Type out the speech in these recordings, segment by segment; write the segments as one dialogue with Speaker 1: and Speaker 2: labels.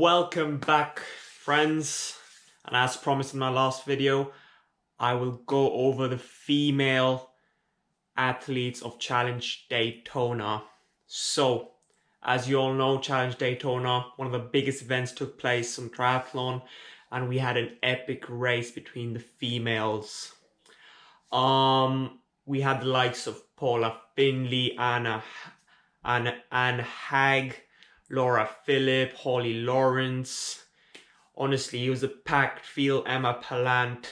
Speaker 1: Welcome back, friends, and as promised in my last video, I will go over the female athletes of Challenge Daytona. So, as you all know, Challenge Daytona, one of the biggest events, took place in triathlon, and we had an epic race between the females. We had the likes of Paula Findlay, Anne Haag, Laura Philipp, Holly Lawrence. Honestly, it was a packed field. Emma Pallant.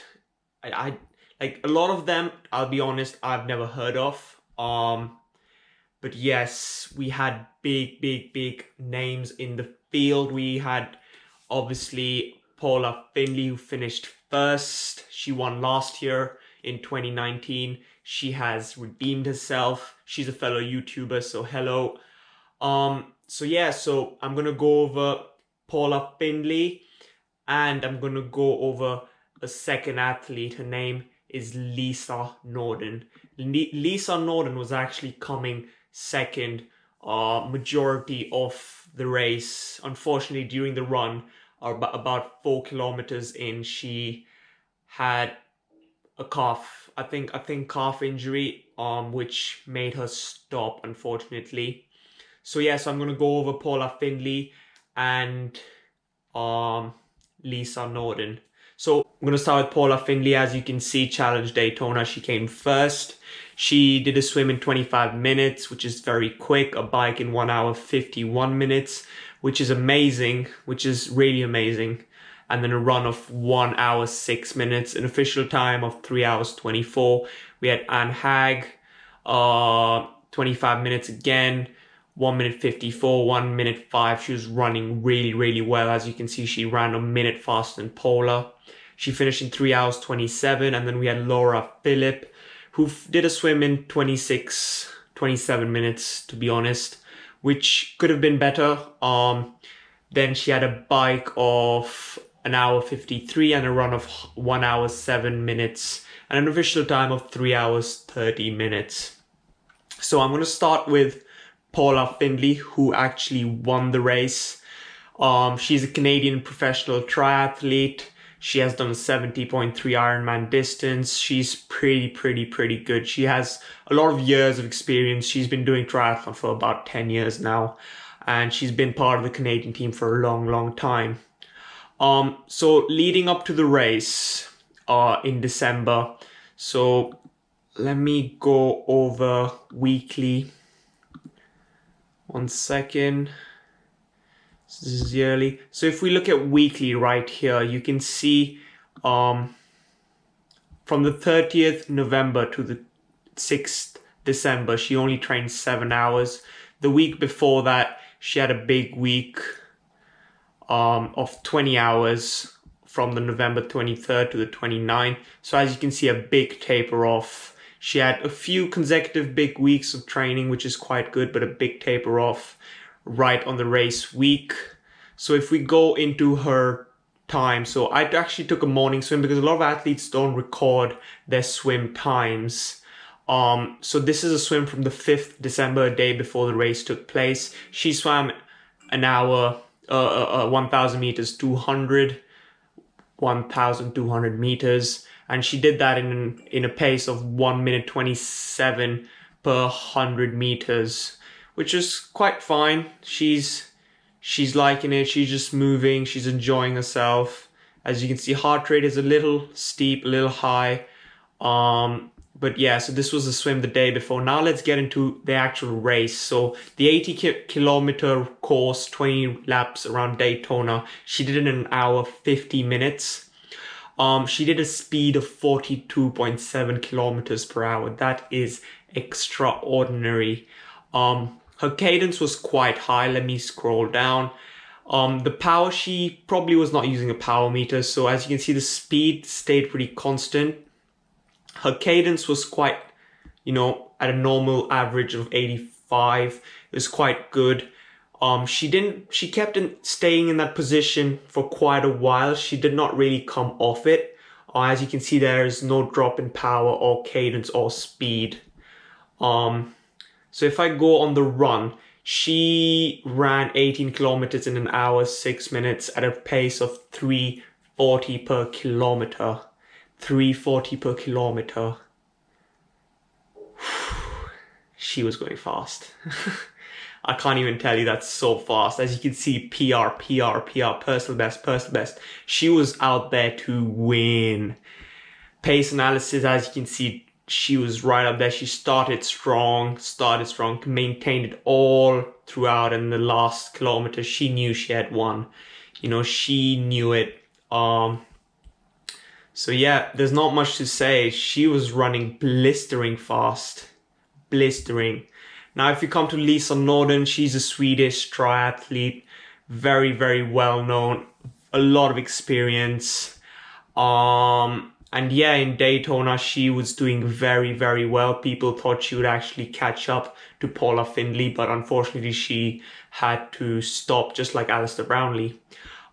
Speaker 1: I like a lot of them, I'll be honest, I've never heard of. But yes, we had big names in the field. We had obviously Paula Findlay, who finished first. She won last year in 2019. She has redeemed herself. She's a fellow YouTuber, so hello. So I'm gonna go over Paula Findlay, and I'm gonna go over a second athlete. Her name is Lisa Nordén. Lisa Nordén was actually coming second majority of the race. Unfortunately, during the run, about 4 kilometers in, she had a calf, I think calf injury, which made her stop, unfortunately. So I'm gonna go over Paula Findlay and Lisa Nordén. So I'm gonna start with Paula Findlay. As you can see, Challenge Daytona, she came first. She did a swim in 25 minutes, which is very quick. A bike in 1 hour 51 minutes, which is amazing, which is really amazing. And then a run of 1 hour 6 minutes, an official time of 3 hours 24. We had Anne Haag, 25 minutes again, 1 minute 54, 1 minute 5. She was running really well. As you can see, she ran a minute faster than Paula. She finished in 3 hours 27. And then we had Laura Philipp, who did a swim in 27 minutes, to be honest, which could have been better. Then she had a bike of 1 hour 53 and a run of 1 hour 7 minutes and an official time of 3 hours 30 minutes. So I'm going to start with Paula Findlay, who actually won the race. She's a Canadian professional triathlete. She has done a 70.3 Ironman distance. She's pretty good. She has a lot of years of experience. She's been doing triathlon for about 10 years now, and she's been part of the Canadian team for a long time. So leading up to the race in December, so let me go over weekly. 1 second. This is yearly. So if we look at weekly right here, you can see from the 30th November to the 6th December, she only trained 7 hours. The week before that, she had a big week of 20 hours from the November 23rd to the 29th. So as you can see, a big taper off. She had a few consecutive big weeks of training, which is quite good, but a big taper off right on the race week. So if we go into her time, so I actually took a morning swim because a lot of athletes don't record their swim times. So this is a swim from the 5th December, a day before the race took place. She swam an hour, 1,000 meters, 1,200 meters. And she did that in a pace of 1 minute 27 per 100 meters, which is quite fine. She's liking it. She's just moving. She's enjoying herself. As you can see, heart rate is a little steep, a little high. But yeah, so this was the swim the day before. Now let's get into the actual race. So the 80-kilometer course, 20 laps around Daytona, she did it in 1 hour 50 minutes. She did a speed of 42.7 kilometers per hour. That is extraordinary. Her cadence was quite high. Let me scroll down. The power, she probably was not using a power meter. So as you can see, the speed stayed pretty constant. Her cadence was quite, at a normal average of 85. It was quite good. She kept staying in that position for quite a while. She did not really come off it. As you can see, there is no drop in power or cadence or speed. So if I go on the run, She ran 18 kilometers in an hour, 6 minutes at a pace of 340 per kilometer. 340 per kilometer. She was going fast. I can't even tell you, that's so fast. As you can see, PR, personal best. She was out there to win. Pace analysis, as you can see, she was right up there. She started strong, maintained it all throughout. And the last kilometer, she knew she had won. You know, she knew it. So yeah, there's not much to say. She was running blistering fast. Blistering. Now, if you come to Lisa Nordén, she's a Swedish triathlete. Very, very well known. A lot of experience. And yeah, in Daytona, she was doing very, very well. People thought she would actually catch up to Paula Findlay, but unfortunately she had to stop, just like Alistair Brownlee.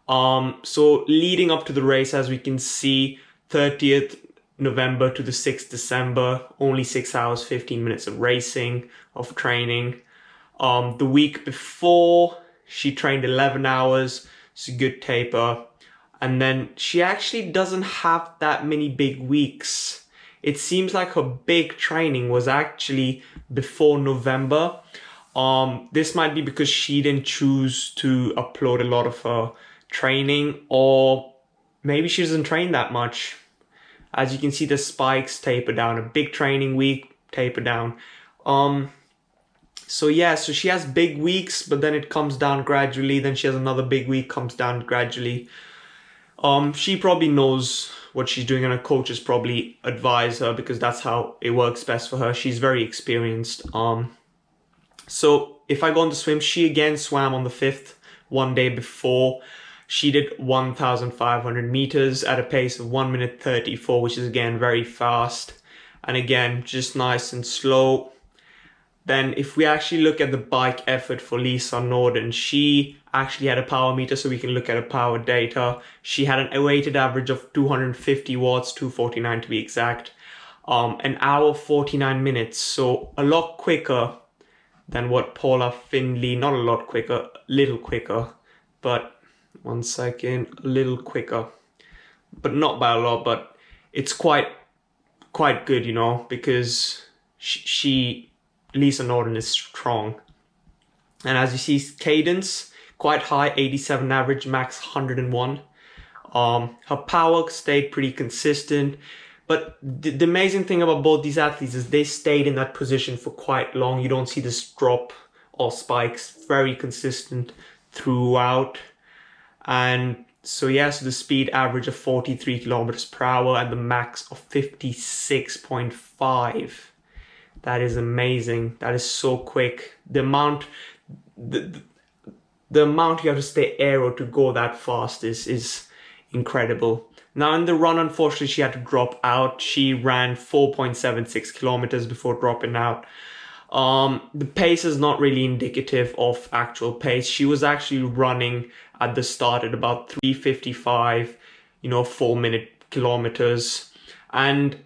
Speaker 1: So leading up to the race, as we can see, 30th November to the 6th December, only 6 hours, 15 minutes of racing, of training. The week before, she trained 11 hours. It's a good taper. And then she actually doesn't have that many big weeks. It seems like her big training was actually before November. This might be because she didn't choose to upload a lot of her training, or maybe she doesn't train that much. As you can see, the spikes taper down. A big training week, taper down. So yeah, so she has big weeks, but then it comes down gradually. Then she has another big week, comes down gradually. She probably knows what she's doing, and her coaches probably advise her because that's how it works best for her. She's very experienced. So if I go on the swim, she again swam on the 5th, one day before. She did 1,500 meters at a pace of 1 minute 34, which is again very fast. And again, just nice and slow. Then if we actually look at the bike effort for Lisa Nordén, she actually had a power meter, so we can look at her power data. She had an weighted average of 250 watts, 249 to be exact. An hour 49 minutes, so a lot quicker than what Paula Findlay, not a lot quicker, a little quicker, but one second, a little quicker, but not by a lot, but it's quite good, you know, because Lisa Nordén is strong. And as you see, cadence, quite high, 87 average, max 101. Her power stayed pretty consistent. But the amazing thing about both these athletes is they stayed in that position for quite long. You don't see this drop or spikes, very consistent throughout. And so yes, the speed average of 43 kilometers per hour and the max of 56.5. That is amazing. That is so quick. The amount you have to stay aero to go that fast is incredible. Now in the run, unfortunately, she had to drop out. She ran 4.76 kilometers before dropping out. The pace is not really indicative of actual pace. She was actually running at the start at about 3:55, 4-minute kilometers. And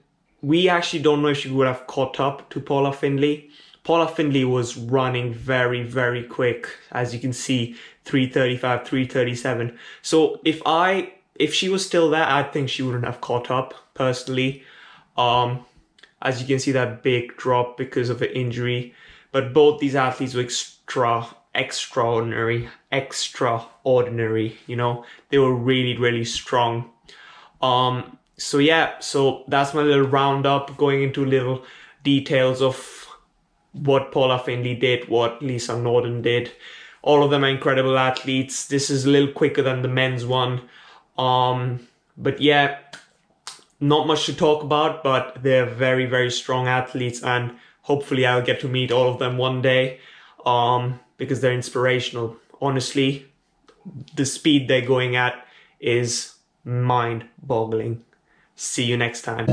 Speaker 1: we actually don't know if she would have caught up to Paula Findlay. Paula Findlay was running very, very quick. As you can see, 3:35, 3:37. So if she was still there, I think she wouldn't have caught up, personally. As you can see, that big drop because of an injury. But both these athletes were extraordinary. They were really, really strong. So yeah, so that's my little roundup, going into little details of what Paula Findlay did, what Lisa Nordén did. All of them are incredible athletes. This is a little quicker than the men's one. But yeah, not much to talk about, but they're very, very strong athletes, and hopefully I'll get to meet all of them one day, because they're inspirational. Honestly, the speed they're going at is mind-boggling. See you next time.